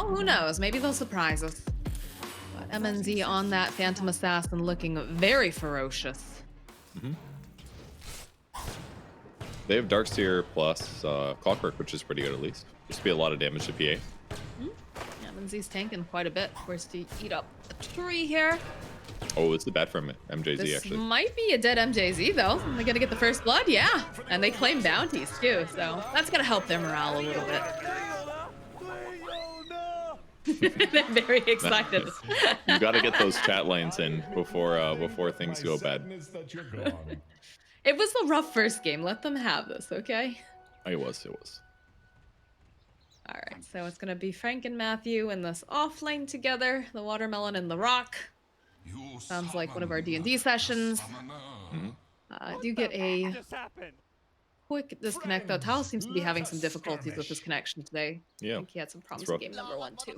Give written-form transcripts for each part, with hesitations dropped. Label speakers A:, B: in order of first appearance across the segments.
A: Well, who knows? Maybe they'll surprise us. But MNZ on that Phantom Assassin looking very ferocious.
B: Mm-hmm. They have Darkseer plus Clockwork, which is pretty good at least. Used to be a lot of damage to PA.
A: MNZ's tanking quite a bit. Forced to eat up a tree here.
B: Oh, it's the bad from MJZ
A: This
B: actually.
A: might be a dead MJZ though. They're gonna get the first blood, yeah. And they claim bounties too, so that's gonna help their morale a little bit. They're very excited.
B: You got to get those chat lines in before things go bad.
A: It was a rough first game. Let them have this, okay?
B: It was.
A: All right, so it's gonna be Frank and Matthew in this off lane together. The watermelon and the rock. Sounds like one of our D&D sessions. I do get a quick disconnect though. Tal seems to be having some difficulties with his connection today.
B: Yeah.
A: I think he had some problems in game number 1 too.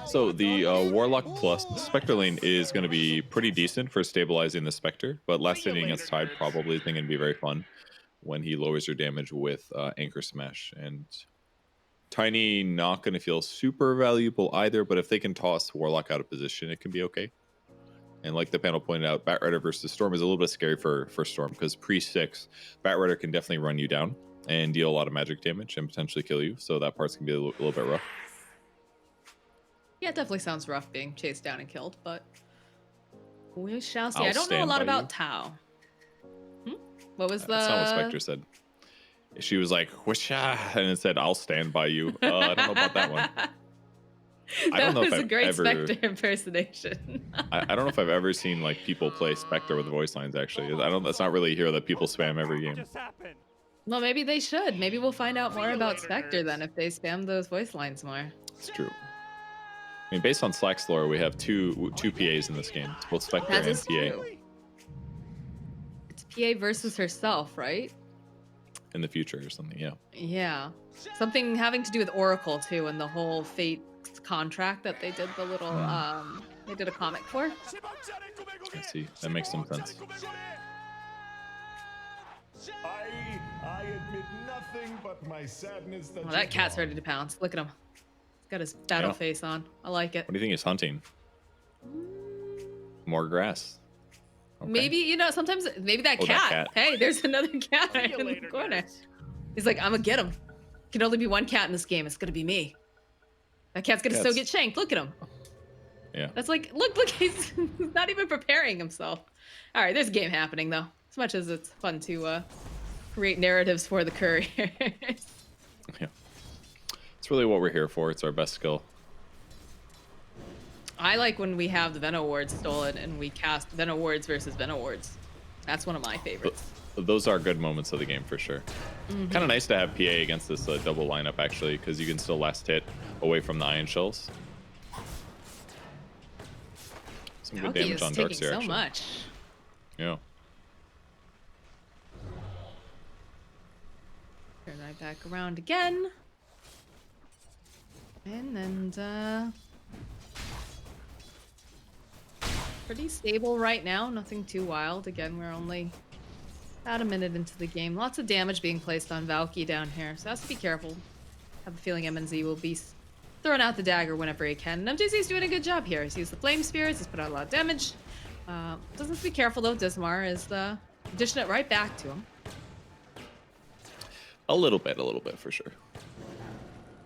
B: So the Warlock plus Spectre lane is going to be pretty decent for stabilizing the Spectre, but last hitting against Tide probably isn't going to be very fun when he lowers your damage with Anchor Smash. And Tiny not going to feel super valuable either, but if they can toss Warlock out of position, it can be okay. And like the panel pointed out, Batrider versus Storm is a little bit scary for Storm because pre-6, Batrider can definitely run you down and deal a lot of magic damage and potentially kill you. So that part's going to be a little bit rough.
A: Yeah, it definitely sounds rough being chased down and killed, but we shall see.
B: I'll
A: I don't know a
B: stand
A: lot
B: by
A: about
B: you.
A: Tao. What was the...
B: That's not what Spectre said. She was like, "Whisha," and it said, "I'll stand by you." I don't know about that one. I don't know
A: That was
B: if
A: a
B: I've
A: great
B: ever,
A: Spectre impersonation.
B: I don't know if I've ever seen like people play Spectre with voice lines. Actually, that's not really a hero that people spam every game.
A: Well, maybe they should. Maybe we'll find out more about Spectre then if they spam those voice lines more.
B: It's true. I mean, based on Slack's lore, we have two PAs in this game. It's both Spectre
A: That
B: and
A: is
B: PA.
A: true. It's PA versus herself, right?
B: In the future or something, yeah.
A: Yeah. Something having to do with Oracle too and the whole Fate contract that they did the little they did a comic for.
B: I see. That makes some sense.
C: I admit nothing but my sadness that
A: Oh, that cat's ready to pounce. Look at him. He's got his battle
B: Yeah.
A: face on. I like it.
B: What do you think he's hunting? More grass. Okay.
A: Maybe, you know, sometimes maybe that
B: Oh,
A: cat.
B: that cat.
A: Hey, there's another cat right in the corner. He's like, I'm gonna get him. Can only be one cat in this game. It's gonna be me. That cat's gonna still get shanked. Look at him.
B: Yeah.
A: That's like, look, he's not even preparing himself. All right, there's a game happening though. As much as it's fun to create narratives for the couriers.
B: Yeah. It's really what we're here for. It's our best skill.
A: I like when we have the Veno Wards stolen and we cast Veno Wards versus Veno Wards. That's one of my favorites.
B: Those are good moments of the game for sure. Kind of nice to have PA against this double lineup actually, because you can still last hit away from the Ion Shells. Some good
A: Palkia
B: damage
A: is
B: on
A: taking
B: Darkseer
A: so
B: actually.
A: much.
B: Yeah.
A: Turn right back around again. And then, pretty stable right now. Nothing too wild. Again, we're only about a minute into the game. Lots of damage being placed on Valky down here, so has to be careful. Have a feeling MNZ will be throwing out the dagger whenever he can. And MJZ's doing a good job here. He's used the Flame Spirits. He's put out a lot of damage. Doesn't have to be careful though. Dismar is dishing it right back to him.
B: A little bit for sure.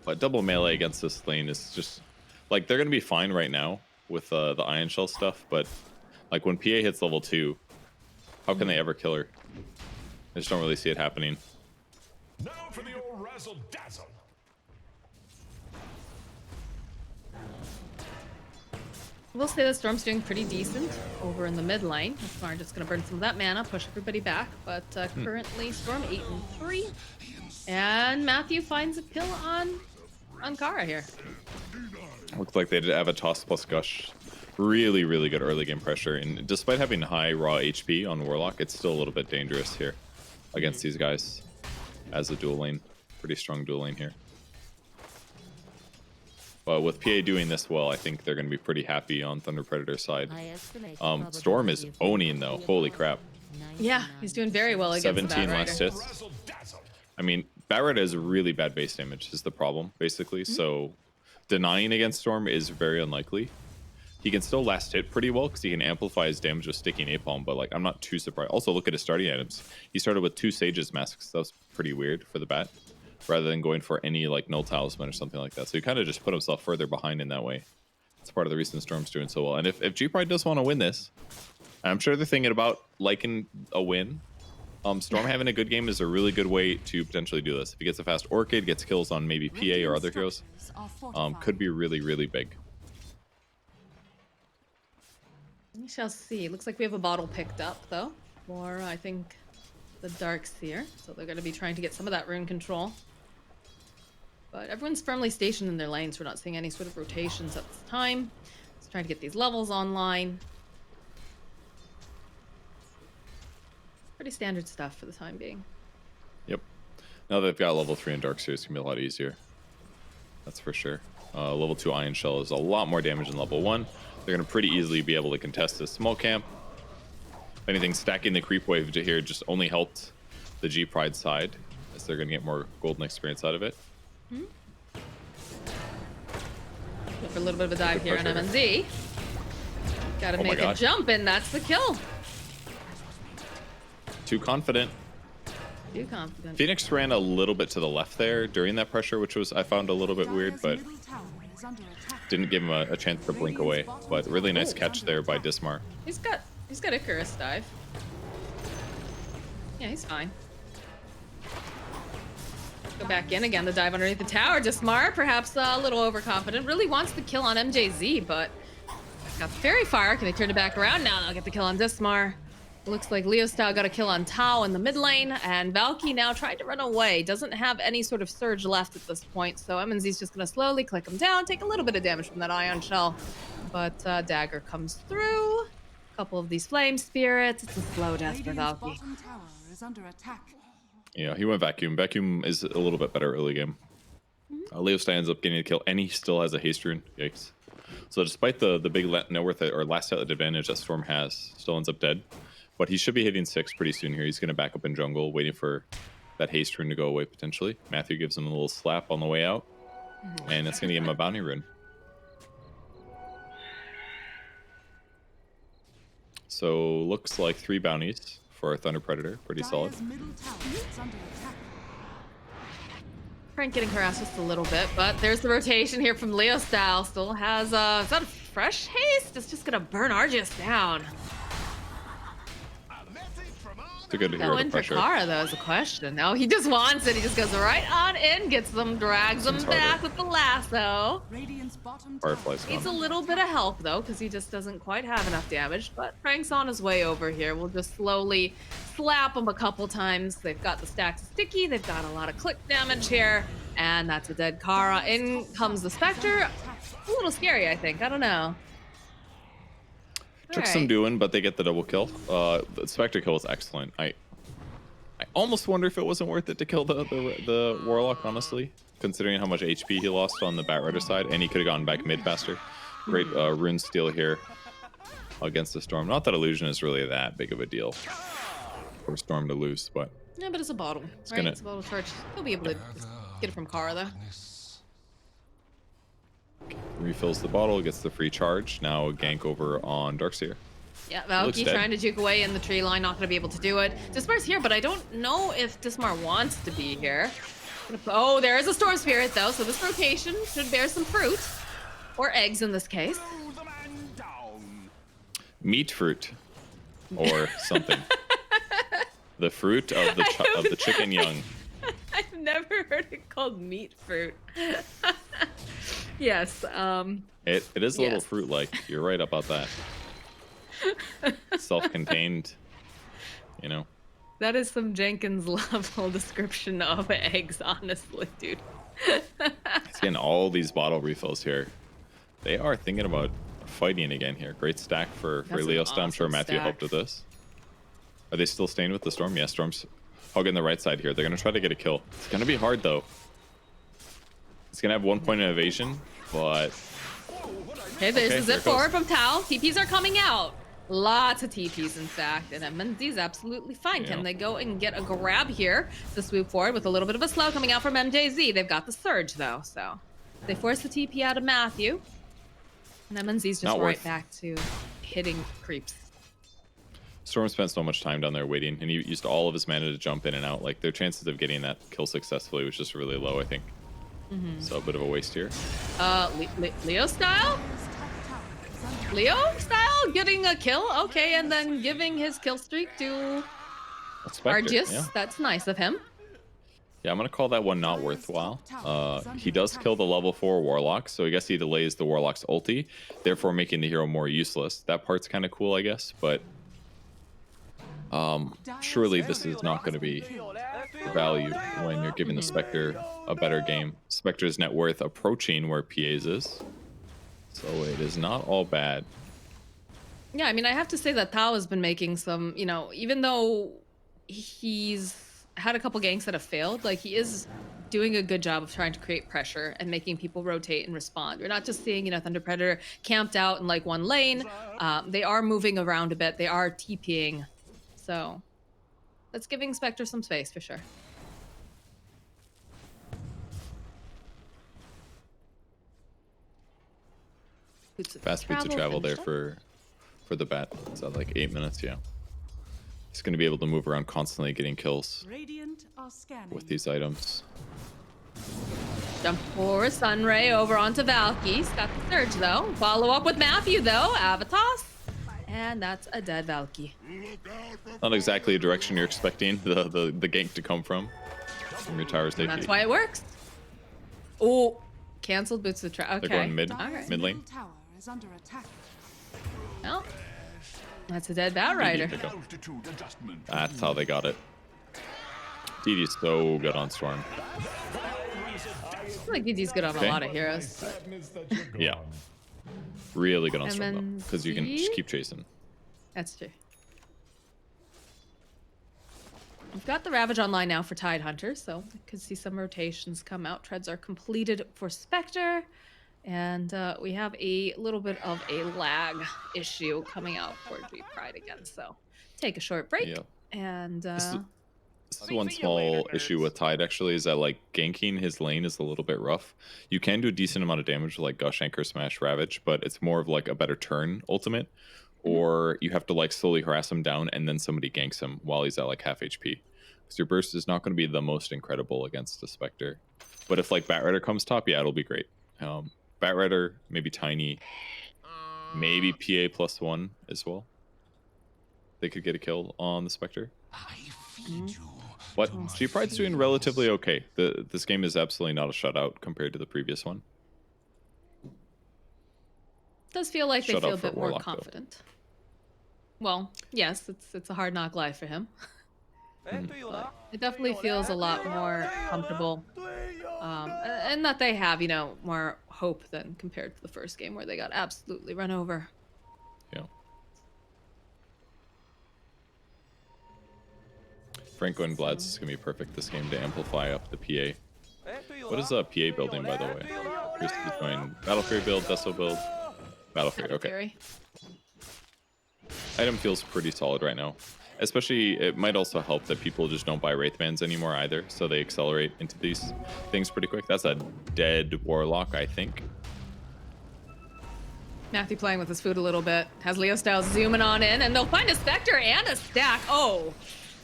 B: But double melee against this lane is just like they're gonna be fine right now with the Ion Shell stuff, but like when PA hits level 2, how can they ever kill her? I just don't really see it happening.
C: Now for the old razzle dazzle.
A: We'll say the Storm's doing pretty decent over in the mid lane. Smart just gonna burn some of that mana, push everybody back. But currently Storm 8 and 3, and Matthew finds a pill on Kara here.
B: Looks like they did have a toss plus gush. Really good early game pressure, and despite having high raw HP on Warlock, it's still a little bit dangerous here against these guys as a dual lane. Pretty strong dual lane here. But with PA doing this well, I think they're going to be pretty happy on Thunder Predator's side. Storm is owning though. Holy crap.
A: Yeah, he's doing very well against the
B: 17
A: Batrider.
B: last hits. I mean, Batrider has really bad base damage is the problem, basically. So denying against Storm is very unlikely. He can still last hit pretty well because he can amplify his damage with sticky napalm, but like I'm not too surprised. Also, look at his starting items. He started with 2 Sage's masks. That was pretty weird for the bat, rather than going for any like null talisman or something like that. So he kind of just put himself further behind in that way. It's part of the reason Storm's doing so well. And if G-Pride does want to win this, I'm sure they're thinking about liking a win. Storm having a good game is a really good way to potentially do this. If he gets a fast Orchid, gets kills on maybe PA or other heroes, could be really, really big.
A: We shall see. Looks like we have a bottle picked up, though, for, I think, the Dark Seer. So they're going to be trying to get some of that rune control. But everyone's firmly stationed in their lanes. We're not seeing any sort of rotations at this time. Just trying to get these levels online. Pretty standard stuff for the time being.
B: Yep. Now they've got level 3 in Dark Seer, it's going to be a lot easier. That's for sure. Level 2 Iron Shell is a lot more damage than level 1. They're going to pretty easily be able to contest this small camp. If anything, stacking the creep wave to here just only helped the G-Pride side, as they're going to get more golden experience out of it.
A: Go for a little bit of a dive here on MNZ. Gotta make a jump, and that's the kill.
B: Too confident.
A: Too confident.
B: Phoenix ran a little bit to the left there during that pressure, which was I found a little bit weird, but didn't give him a chance to blink away. But really nice catch there by Dismar.
A: He's got Icarus dive. Yeah, he's fine. Go back in again. The dive underneath the tower. Dismar, perhaps a little overconfident. Really wants the kill on MJZ, but got Fairy Fire. Can they turn it back around? Now they'll get the kill on Dismar. Looks like Leo Style got a kill on Tao in the mid lane, and Valky now tried to run away. Doesn't have any sort of surge left at this point, so MNZ's just gonna slowly click him down, take a little bit of damage from that Ion Shell. But Dagger comes through. A couple of these Flame Spirits. It's a slow death for Valky.
B: Yeah, he went Vacuum. Vacuum is a little bit better early game. Leo Style ends up getting a kill, and he still has a haste rune. Yikes. So despite the big net worth or last outlet advantage that Storm has, still ends up dead. But he should be hitting 6 pretty soon here. He's going to back up in jungle, waiting for that haste rune to go away, potentially. Matthew gives him a little slap on the way out. And it's going to give him a bounty rune. So, looks like 3 bounties for a Thunder Predator. Pretty solid.
A: Frank getting harassed just a little bit, but there's the rotation here from Leo Style. Still has, is that a fresh haste? It's just going to burn Argus down.
B: It's a good hero
A: Go in for Kara, though, is a question. No, he just wants it. He just goes right on in, gets them, drags them back with the lasso.
B: Firefly's
A: Needs a little bit of help, though, because he just doesn't quite have enough damage. But Frank's on his way over here. We'll just slowly slap him a couple times. They've got the stacks of sticky. They've got a lot of click damage here. And that's a dead Kara. In comes the Spectre. A little scary, I think. I don't know.
B: Took some doing, but they get the double kill. The Spectre kill was excellent. I almost wonder if it wasn't worth it to kill the Warlock, honestly, considering how much HP he lost on the Batrider side, and he could have gone back mid faster. Great rune steal here against the Storm. Not that Illusion is really that big of a deal for Storm to lose, but
A: yeah, but it's a bottle, right? It's a bottle charge. He'll be able to just get it from Kara, though.
B: Refills the bottle, gets the free charge. Now a gank over on Darkseer.
A: Yeah, Valky trying to juke away in the tree line, not going to be able to do it. Dismar's here, but I don't know if Dismar wants to be here. Oh, there is a Storm Spirit, though, so this rotation should bear some fruit. Or eggs, in this case.
B: Meat fruit. Or something. The fruit of the chicken young.
A: I've never heard it called meat fruit. Yes.
B: It is a little fruit-like. You're right about that. Self-contained, you know.
A: That is some Jenkins level description of eggs, honestly, dude.
B: He's getting all these bottle refills here. They are thinking about fighting again here. Great stack for Leo Style. I'm sure Matthew helped with this. Are they still staying with the Storm? Yeah, Storm's hugging the right side here. They're going to try to get a kill. It's going to be hard, though. It's going to have 1 point of evasion, but...
A: Okay, there's the zip forward from Tao. TPs are coming out. Lots of TPs, in fact. And MNZ's absolutely fine. Can they go and get a grab here to swoop forward with a little bit of a slow coming out from MJZ? They've got the surge, though, so... They force the TP out of Matthew. And MNZ's just
B: Not
A: right
B: worth.
A: back to hitting creeps.
B: Storm spent so much time down there waiting, and he used all of his mana to jump in and out. Like, their chances of getting that kill successfully was just really low, I think. So a bit of a waste here.
A: Leo style? Leo style getting a kill? Okay, and then giving his kill streak to Argius.
B: Yeah.
A: That's nice of him.
B: Yeah, I'm going to call that one not worthwhile. He does kill the level 4 Warlock, so I guess he delays the Warlock's ulti, therefore making the hero more useless. That part's kind of cool, I guess, but surely this is not going to be value when you're giving the Spectre a better game. Spectre's net worth approaching where PA's is, so it is not all bad.
A: Yeah, I mean, I have to say that Tao has been making some, you know, even though he's had a couple ganks that have failed, like, he is doing a good job of trying to create pressure and making people rotate and respond. We're not just seeing, you know, Thunder Predator camped out in like one lane. They are moving around a bit. They are TPing. So that's giving Spectre some space for sure.
B: Fast boots of travel there for the bat. It's at like 8 minutes, yeah. He's going to be able to move around constantly getting kills with these items.
A: Jump for Sunray over onto Valky's. Got the surge though. Follow up with Matthew though. Avatos. And that's a dead Valky.
B: Not exactly a direction you're expecting the gank to come from your tower's AP.
A: That's why it works. Oh, canceled boots of travel. Okay.
B: They're going mid,
A: Alright.
B: mid lane.
A: Well, that's a dead Batrider.
B: That's how they got it. DD's so good on Storm.
A: I feel like DD's good on a lot of heroes.
B: Yeah. Really good on Storm though,
A: MNZ?
B: because you can just keep chasing.
A: That's true. We've got the Ravage online now for Tide Hunter, so we could see some rotations come out. Treads are completed for Spectre, and we have a little bit of a lag issue coming out for Pride again. So take a short break,
B: Yeah.
A: and
B: This is one small issue with Tide actually, is that like ganking his lane is a little bit rough. You can do a decent amount of damage with like Gush, Anchor, Smash, Ravage, but it's more of like a better turn ultimate, or you have to like slowly harass him down and then somebody ganks him while he's at like half HP. Because your burst is not going to be the most incredible against the Spectre. But if like Batrider comes top, yeah, it'll be great. Batrider, maybe Tiny, maybe PA +1 as well. They could get a kill on the Spectre. But G-Pride's doing relatively okay. This game is absolutely not a shutout compared to the previous one.
A: does feel like they
B: Shut
A: feel
B: up
A: a
B: for
A: bit more
B: Warlock, though.
A: confident. Well, yes, it's a hard knock life for him. But it definitely feels a lot more comfortable, and that they have, you know, more hope than compared to the first game where they got absolutely run over.
B: Yeah. Franco and Blad's is going to be perfect this game to amplify up the PA. What is a PA building, by the way? Chris is going Battle Fury build, Deso build, Battle Fury, okay.
A: Fury.
B: Item feels pretty solid right now. Especially, it might also help that people just don't buy Wraith Bands anymore either, so they accelerate into these things pretty quick. That's a dead Warlock, I think.
A: Matthew playing with his food a little bit. Has Leo Styles zooming on in, and they'll find a Spectre and a stack. Oh,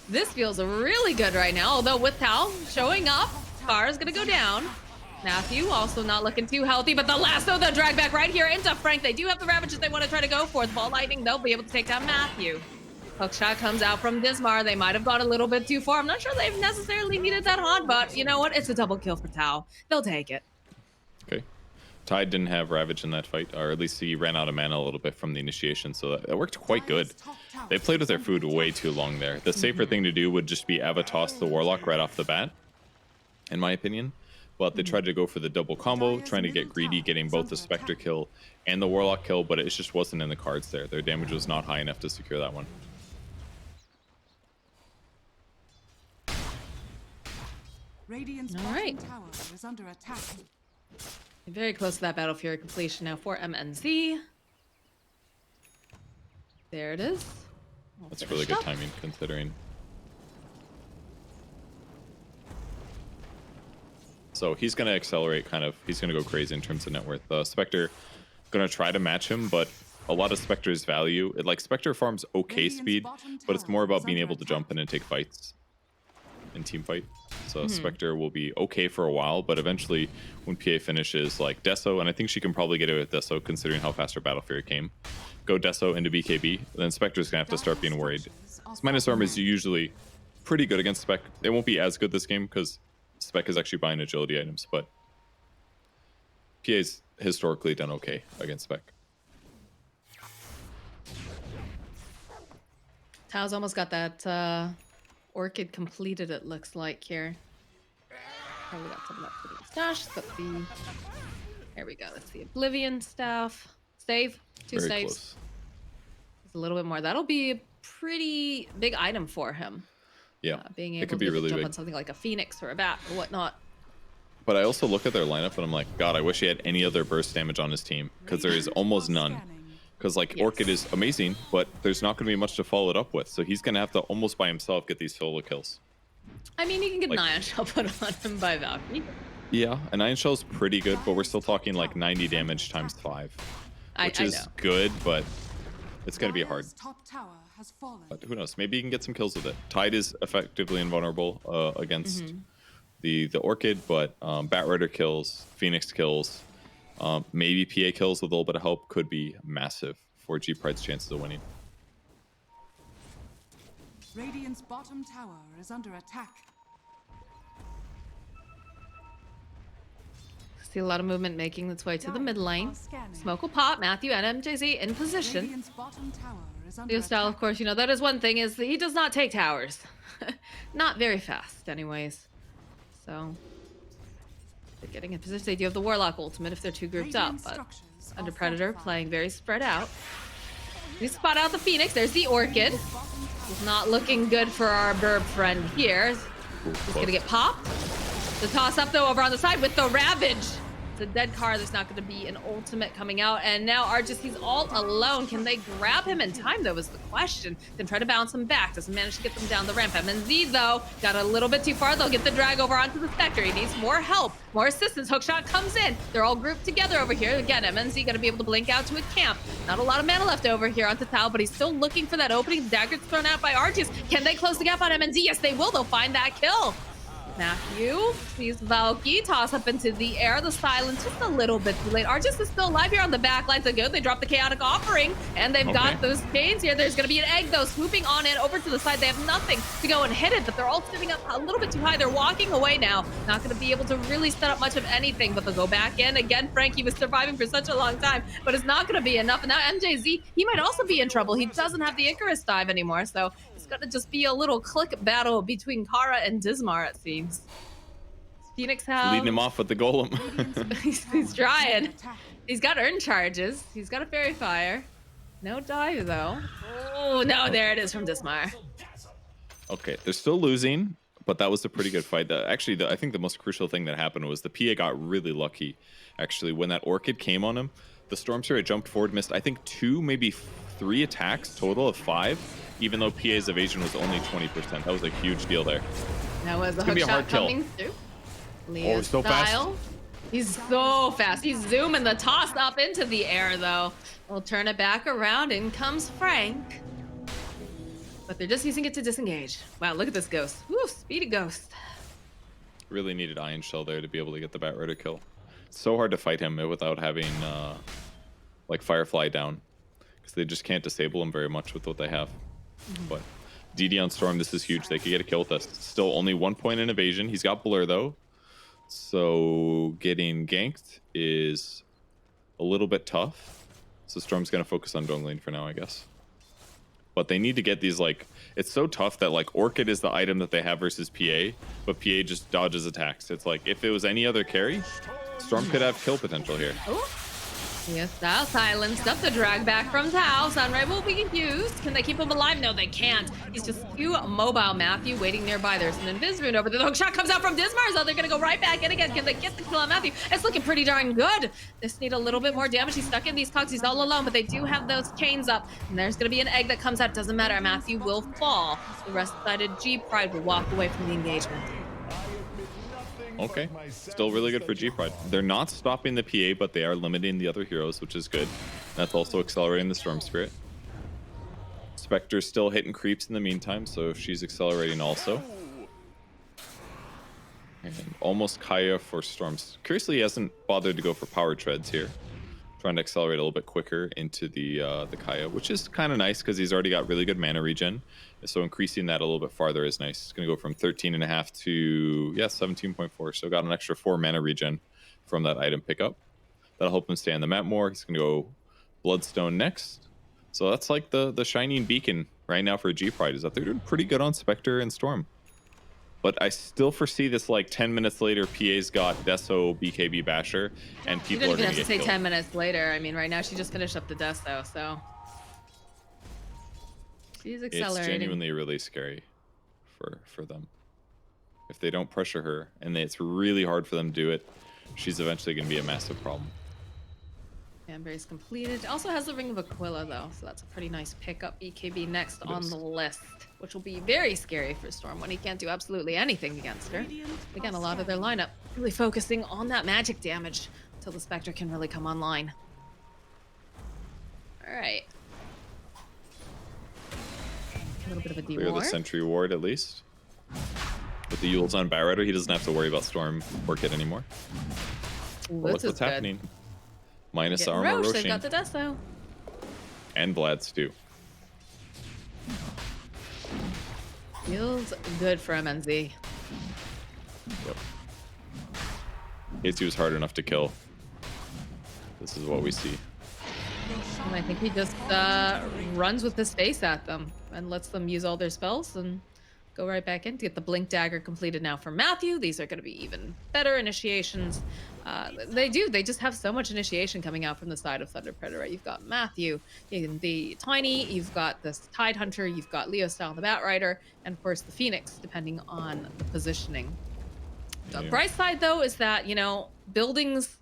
A: this feels really good right now. Although with Tal showing up, Scar is gonna go down. Matthew also not looking too healthy, but the lasso, the drag back right here into Frank. They do have the Ravages they want to try to go for. The Ball Lightning, they'll be able to take down Matthew. Hookshot comes out from Dismar. They might have gone a little bit too far. I'm not sure they've necessarily needed that haunt, but you know what? It's a double kill for Tao. They'll take it.
B: Okay. Tide didn't have Ravage in that fight, or at least he ran out of mana a little bit from the initiation, so that worked quite good. They played with their food way too long there. The safer thing to do would just be Avatos the Warlock right off the bat, in my opinion. But they tried to go for the double combo, trying to get greedy, getting both the Spectre kill and the Warlock kill, but it just wasn't in the cards there. Their damage was not high enough to secure that one.
A: All right. Very close to that Battle Fury completion now for MNZ. There it is. All
B: That's really
A: finished
B: good
A: up.
B: timing, considering. So he's going to accelerate kind of. He's going to go crazy in terms of net worth. Spectre going to try to match him, but a lot of Spectre's value, like Spectre farms okay speed, but it's more about being able to jump in and take fights and team fight. So Spectre will be okay for a while, but eventually when PA finishes like Deso, and I think she can probably get it with Deso considering how fast her Battle Fury came, go Deso into BKB, then Spectre's gonna have to start being worried. Minus armor is usually pretty good against Spec. It won't be as good this game because Spec is actually buying agility items, but PA's historically done okay against Spec.
A: Tao's almost got that Orchid completed, it looks like here. Probably got some of that for the stash, but the... There we go, that's the Oblivion staff. Save, two
B: Very
A: saves.
B: close.
A: Just a little bit more. That'll be a pretty big item for him.
B: Yeah,
A: being
B: it
A: able
B: could be
A: to
B: really
A: jump
B: big.
A: on something like a Phoenix or a Bat or whatnot.
B: But I also look at their lineup and I'm like, God, I wish he had any other burst damage on his team because there is almost none. Because like Orchid is amazing, but there's not going to be much to follow it up with. So he's going to have to almost by himself get these solo kills.
A: I mean, you can get an Ion Shell put on him by Valkyrie.
B: Yeah, an Iron Shell's pretty good, but we're still talking like 90 damage times 5. Which
A: I
B: is
A: know.
B: good, but it's going to be hard.
D: Top tower has fallen.
B: But who knows? Maybe you can get some kills with it. Tide is effectively invulnerable against the Orchid, but Bat Rider kills, Phoenix kills, maybe PA kills with a little bit of help could be massive for G-Pride's chances of winning.
D: Radiant's bottom tower is under attack.
A: See a lot of movement making its way to the mid lane. Smoke will pop. Matthew and MJZ in position.
D: Radiant's bottom tower is under
A: Leo style, of course, you know, that is one thing, is that he does not take towers. Not very fast, anyways. So, they're getting in position. They do have the Warlock ultimate if they're two grouped up, but under Predator, playing very spread out. We spot out the Phoenix. There's the Orchid. It's not looking good for our Burb friend here. He's gonna get popped. The toss up though over on the side with the Ravage. It's a dead car. There's not going to be an ultimate coming out. And now Argis, he's all alone. Can they grab him in time though is the question. Then try to bounce him back. Doesn't manage to get them down the ramp. MNZ though got a little bit too far. They'll get the drag over onto the Spectre. He needs more help, more assistance. Hookshot comes in. They're all grouped together over here. Again, MNZ going to be able to blink out to a camp. Not a lot of mana left over here onto Tao, but he's still looking for that opening. The dagger's thrown out by Argis. Can they close the gap on MNZ? Yes, they will. They'll find that kill. Matthew sees Valky toss up into the air. The silence just a little bit too late. Argis is still alive here on the back lines. They go. They drop the chaotic offering, and they've got those chains here. There's going to be an egg though, swooping on in over to the side. They have nothing to go and hit it, but they're all sitting up a little bit too high. They're walking away now. Not going to be able to really set up much of anything, but they'll go back in again. Frankie was surviving for such a long time, but it's not going to be enough. And now MJZ, he might also be in trouble. He doesn't have the Icarus dive anymore, so it's going to just be a little click battle between Kara and Dismar, it seems. Phoenix have...
B: Leading him off with the golem.
A: he's trying. He's got earn charges. He's got a fairy fire. No dive though. Oh no, there it is from Dismar.
B: Okay, they're still losing, but that was a pretty good fight. Actually, I think the most crucial thing that happened was the PA got really lucky. Actually, when that Orchid came on him, the Storm Spirit jumped forward, missed I think 2, maybe 3 attacks total of 5, even though PA's evasion was only 20%. That was a huge deal there.
A: That was a
B: gonna be
A: hook
B: a hard
A: shot
B: kill.
A: coming through. Leo
B: he's so fast.
A: style. He's so fast. He's zooming the toss up into the air though. We'll turn it back around. In comes Frank. But they're just using it to disengage. Wow, look at this ghost. Woo, speedy ghost.
B: Really needed Iron Shell there to be able to get the Bat Rider kill. It's so hard to fight him without having like Firefly down, because they just can't disable him very much with what they have. But DD on Storm, this is huge. They could get a kill with us. Still only 1 point in evasion. He's got Blur though, so getting ganked is a little bit tough. So Storm's gonna focus on Dongling for now, I guess. But they need to get these, like, it's so tough that like Orchid is the item that they have versus PA, but PA just dodges attacks. It's like if it was any other carry, Storm could have kill potential here.
A: Oh, yes, Tao silenced up the drag back from Tao. Sunray will be used. Can they keep him alive? No, they can't. He's just too mobile. Matthew waiting nearby. There's an Invis rune over there. The hook shot comes out from Dismar, so they're gonna go right back in again. Can they get the kill on Matthew? It's looking pretty darn good. Just need a little bit more damage. He's stuck in these cogs. He's all alone, but they do have those chains up. And there's gonna be an egg that comes out. Doesn't matter. Matthew will fall. The rest-sided G-Pride will walk away from the engagement.
B: Okay.
C: but my
B: Still really good for
C: sadness that you're
B: G-Pride.
C: gone.
B: They're not stopping the PA, but they are limiting the other heroes, which is good. That's also accelerating the Storm Spirit. Spectre's still hitting creeps in the meantime, so she's accelerating also. And almost Kaya for Storms. Curiously, he hasn't bothered to go for power treads here. Trying to accelerate a little bit quicker into the Kaya, which is kind of nice because he's already got really good mana regen. So increasing that a little bit farther is nice. It's going to go from 13.5 to 17.4. So got an extra 4 mana regen from that item pickup. That'll help him stay on the map more. He's going to go Bloodstone next. So that's like the shining beacon right now for G-Pride, is that they're doing pretty good on Spectre and Storm. But I still foresee this like 10 minutes later, PA's got Deso, BKB Basher, and
A: You
B: people
A: don't
B: are
A: even
B: going
A: have
B: to
A: to
B: get
A: say
B: killed.
A: 10 minutes later. I mean, right now she just finished up the Deso, so she's
B: It's
A: accelerating.
B: genuinely really scary for them. If they don't pressure her, and it's really hard for them to do it, she's eventually going to be a massive problem.
A: Amber's completed. Also has the Ring of Aquila though, so that's a pretty nice pickup. BKB next
B: It
A: on
B: is.
A: the list, which will be very scary for Storm when he can't do absolutely anything against her. Again, a lot of their lineup really focusing on that magic damage until the Spectre can really come online. All right. A little bit of a
B: Clear the
A: D-ward.
B: Sentry Ward at least. With the Yules on Bayrider, he doesn't have to worry about Storm or Kit anymore.
A: Ooh,
B: But look
A: this is
B: what's
A: good.
B: happening. Minus the
A: Getting
B: armor
A: Roche, they've
B: Roshin.
A: got the Deso.
B: And Vlad's too.
A: Feels good for MNZ.
B: Yep. He was hard enough to kill. This is what we see.
A: And I think he just runs with his face at them and lets them use all their spells and go right back in to get the Blink Dagger completed now for Matthew. These are going to be even better initiations. They just have so much initiation coming out from the side of Thunder Predator. Right? You've got Matthew in the Tiny, you've got this Tide Hunter, you've got Leo Style the Bat Rider, and of course the Phoenix, depending on the positioning. The
B: Yeah.
A: bright side though is that, you know, buildings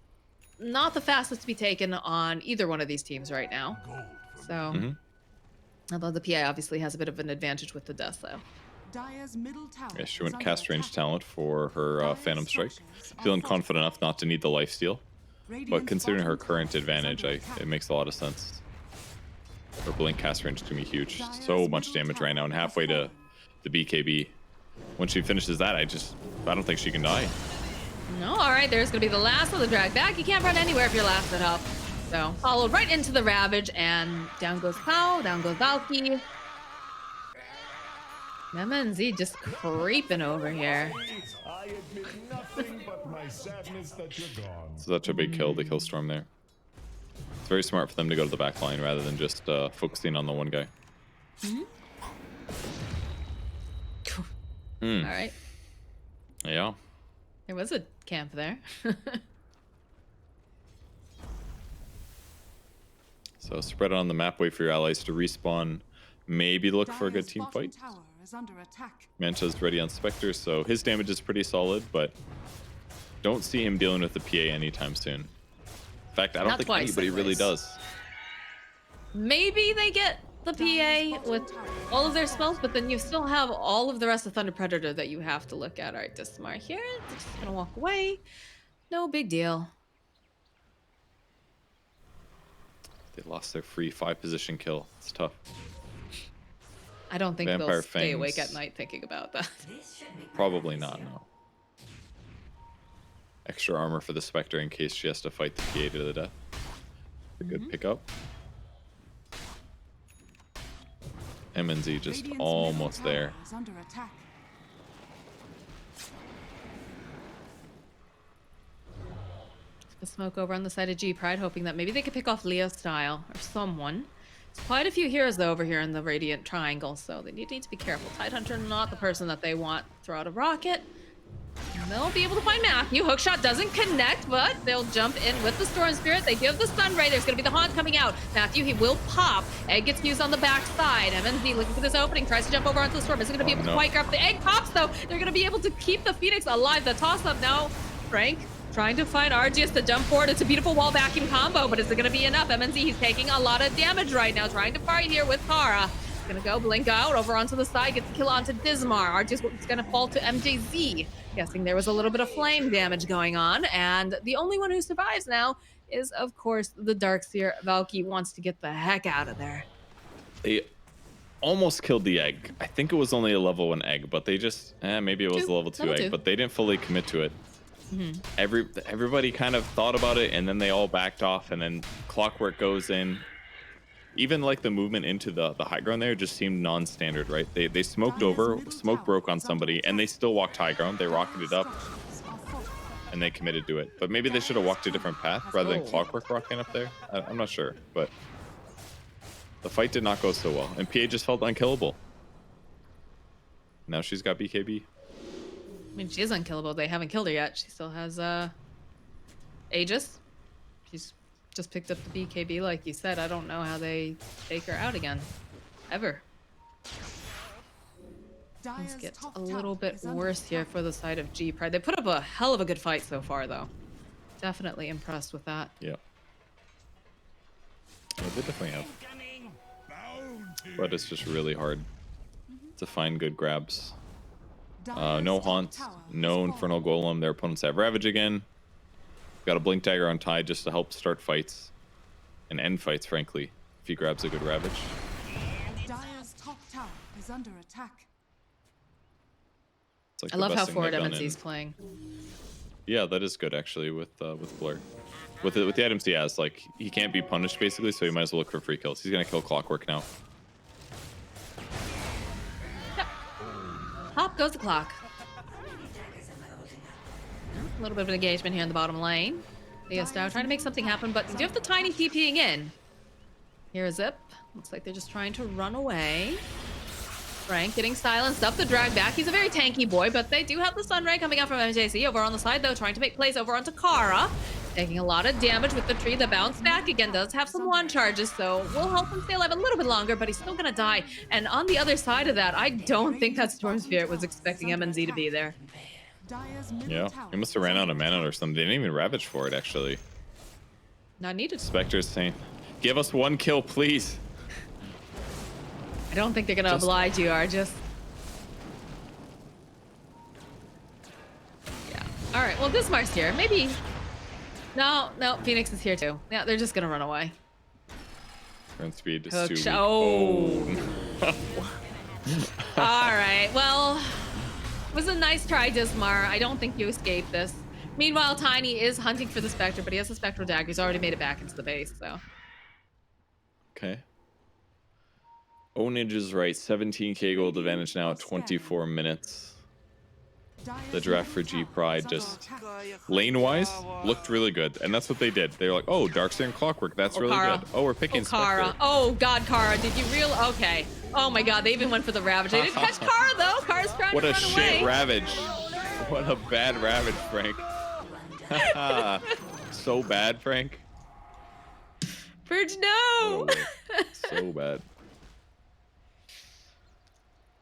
A: not the fastest to be taken on either one of these teams right now. So,
B: Mhm.
A: although the PI obviously has a bit of an advantage with the death though.
D: Dire's middle tower
B: Yeah, she
D: is
B: went
D: under
B: cast range
D: attack.
B: talent for her
D: Dire's
B: Phantom Strike.
D: structures are
B: Feeling
D: fortified.
B: confident enough not to need the lifesteal. But
D: Radiant's
B: considering her
D: bottom
B: current
D: tower is
B: advantage,
D: under attack.
B: it makes a lot of sense. Her blink cast range to me huge. So much damage right now, and halfway to the BKB. When she finishes that, I don't think she can die.
A: No, all right, there's gonna be the last of the drag back. You can't run anywhere if you're last at up. So, followed right into the Ravage, and down goes Pow, down goes Valky. MNZ just creeping over here.
C: I admit nothing but my sadness that you're gone.
B: Such a big kill, the kill storm there. It's very smart for them to go to the back line rather than just focusing on the one guy.
A: All right,
B: Yeah.
A: there was a camp there.
B: So spread it on the map, wait for your allies to respawn. Maybe look for a good
D: Dire's
B: team
D: bottom
B: fight.
D: tower is under attack.
B: Mancha's ready on Spectre, so his damage is pretty solid, but don't see him dealing with the PA anytime soon. In fact, I don't
A: Not
B: think
A: twice,
B: anybody really
A: anyways.
B: does.
A: Maybe they get the PA with all of their spells, but then you still have all of the rest of Thunder Predator that you have to look at. All right, Dismar here. They're just gonna walk away. No big deal.
B: They lost their free 5-position kill. It's tough.
A: I don't think
B: Vampire
A: they'll stay awake
B: Fangs.
A: at night thinking about that.
B: Probably not, no. Extra armor for the Spectre in case she has to fight the PA to the death. A good pickup. MNZ just
D: Radiant's
B: almost
D: middle
B: there.
D: tower is under attack.
A: The smoke over on the side of G-Pride, hoping that maybe they could pick off Leo Style or someone. There's quite a few heroes though over here in the Radiant Triangle, so they need to be careful. Tidehunter not the person that they want. Throw out a rocket. And they'll be able to find Matthew. Hookshot doesn't connect, but they'll jump in with the Storm Spirit. They give the Stun Ray. There's going to be the Haunt coming out. Matthew, he will pop. Egg gets used on the back side. MNZ looking for this opening. Tries to jump over onto the Storm. Isn't going to be able to quite grab the Egg. Pops, though. They're going to be able to keep the Phoenix alive. The toss-up now. Frank trying to find Argius to jump forward. It's a beautiful wall vacuum combo, but is it going to be enough? MNZ, he's taking a lot of damage right now. Trying to fight here with Kara. gonna go blink out over onto the side, gets the kill onto Dismar. Argus is gonna fall to MJZ. Guessing there was a little bit of flame damage going on, and the only one who survives now is, of course, the Darkseer. Valky wants to get the heck out of there.
B: They almost killed the egg. I think it was only a level 1 egg, but they just maybe it was a level 2 egg, but they didn't fully commit to it. Everybody kind of thought about it, and then they all backed off, and then Clockwork goes in. Even like the movement into the high ground there just seemed non-standard, right? They smoked over, smoke broke on somebody, and they still walked high ground. They rocketed up, and they committed to it. But maybe they should have walked a different path rather than Clockwork rocking up there. I'm not sure, but the fight did not go so well, and PA just felt unkillable. Now she's got BKB.
A: I mean, she is unkillable. They haven't killed her yet. She still has Aegis. She's just picked up the BKB, like you said. I don't know how they take her out again. Ever. Things get a little bit worse here for the side of G-Pride. They put up a hell of a good fight so far, though. Definitely impressed with that.
B: Yeah. They definitely have. But it's just really hard to find good grabs. No Haunt, no Infernal Golem. Their opponents have Ravage again. Got a Blink Dagger on Tide just to help start fights. And end fights, frankly, if he grabs a good Ravage.
D: Dire's top tower is under attack.
B: It's like
A: I
B: the
A: love
B: best
A: how
B: thing
A: forward
B: they've done
A: MNC's playing.
B: Yeah, that is good, actually, with Blur. With the items he has, like, he can't be punished, basically, so he might as well look for free kills. He's going to kill Clockwork now.
A: Yep. Hop goes the clock. A little bit of an engagement here in the bottom lane. Leostow trying to make something happen, but you do have the Tiny TPing in. Here is Zip. Looks like they're just trying to run away. Frank getting silenced up the drag back. He's a very tanky boy, but they do have the Sunray coming out from MJC. Over on the side, though, trying to make plays over onto Kara. Taking a lot of damage with the tree. The bounce back again does have some one charges, so we'll help him stay alive a little bit longer, but he's still gonna die. And on the other side of that, I don't think that Storm Spirit was expecting MNZ to be there.
B: Yeah, he must have ran out of mana or something. They didn't even Ravage for it, actually.
A: Not needed.
B: Spectre's saying, give us 1 kill, please.
A: I don't think they're gonna oblige you, Argus. Yeah. All right. Well, Dismar's here. Maybe. No, Phoenix is here too. Yeah, they're just gonna run away.
B: Turn speed is
A: Hook
B: too weak.
A: Oh. All right. Well, it was a nice try, Dismar. I don't think you escaped this. Meanwhile, Tiny is hunting for the Spectre, but he has the Spectral Dagger. He's already made it back into the base, so.
B: Okay. Onage is right. 17k gold advantage now at 24 minutes. The draft for G-Pride just lane-wise looked really good, and that's what they did. They were like, "Oh, Darkseer and Clockwork, that's really good. Oh, we're picking
A: Kara.
B: Spectre."
A: Oh God, Kara, did you Okay. Oh my God, they even went for the Ravage. They didn't catch Kara though. Kara's trying
B: What
A: to
B: a
A: run
B: shit
A: away.
B: Ravage! What a bad Ravage, Frank. So bad, Frank.
A: Purge, no.
B: So bad.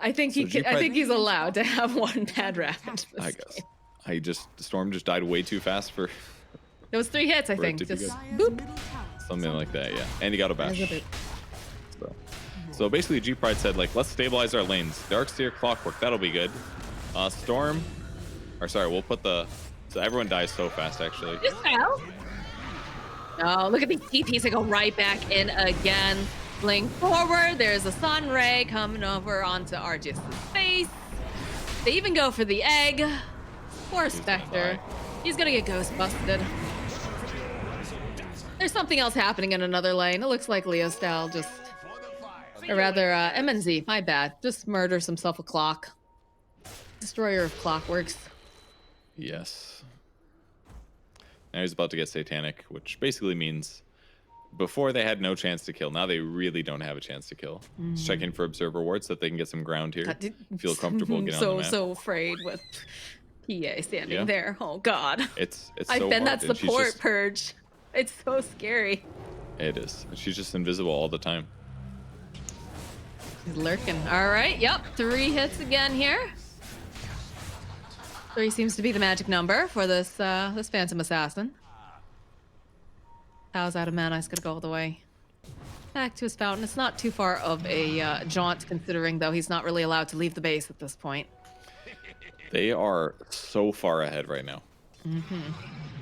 A: I think he's allowed to have one bad Ravage.
B: I guess. Storm just died way too fast for
A: It was 3 hits, I
B: For it
A: think.
B: to be
A: Just
B: good.
A: boop.
B: something like that, yeah. And he got a bash.
A: There's a bit.
B: So basically, G-Pride said, like, let's stabilize our lanes. Darkseer, Clockwork, that'll be good. Storm, or sorry, we'll put the. So everyone dies so fast, actually.
A: Just fell. Oh, look at these TPs that go right back in again. Blink forward. There's a sun ray coming over onto Argus' face. They even go for the egg. Poor Spectre. He's gonna get ghost busted. There's something else happening in another lane. It looks like Leo style just, or rather, MNZ. My bad. Just murders himself a clock. Destroyer of clockworks.
B: Yes. Now he's about to get satanic, which basically means before they had no chance to kill. Now they really don't have a chance to kill. Let's check in for observer wards so that they can get some ground here. Feel comfortable getting on the map.
A: So afraid with PA standing there. Oh God.
B: It's
A: I've
B: so
A: been
B: hard,
A: that
B: and she's
A: support
B: just-
A: purge. It's so scary.
B: It is. She's just invisible all the time.
A: He's lurking. All right. Yep. 3 hits again here. 3 seems to be the magic number for this this Phantom Assassin. Pow's out of mana. He's gonna go all the way back to his fountain. It's not too far of a jaunt, considering though he's not really allowed to leave the base at this point.
B: They are so far ahead right now.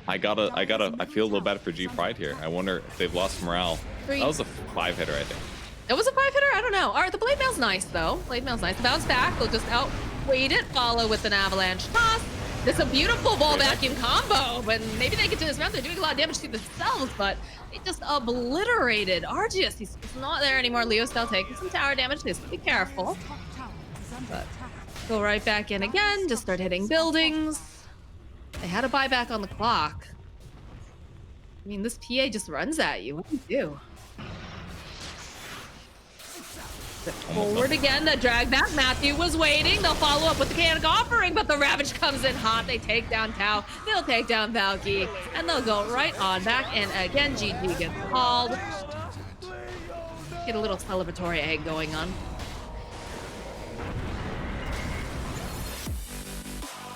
B: I feel a little bad for G-Pride here. I wonder if they've lost morale.
A: Three.
B: That was a 5-hitter, I think.
A: It was a 5-hitter? I don't know. All right, the blade mail's nice though. Blade mail's nice. Bounce back. They'll just outweight it. Follow with an avalanche toss. This is a beautiful ball vacuum combo, but maybe they get to this round. They're doing a lot of damage to themselves, but they just obliterated Argius. He's not there anymore. Leo's still taking some tower damage. They have to be careful. But go right back in again. Just start hitting buildings. They had a buyback on the clock. I mean, this PA just runs at you. What do you do? Forward again, the drag back. Matthew was waiting. They'll follow up with the Chaotic Offering, but the Ravage comes in hot. They take down Tau. They'll take down Valky, and they'll go right on back. And again, GG gets called. Get a little celebratory egg going on.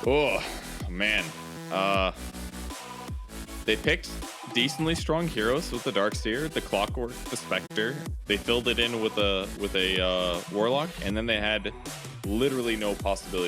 B: Oh, man. They picked decently strong heroes with the Darkseer, the Clockwork, the Spectre. They filled it in with a Warlock, and then they had literally no possibility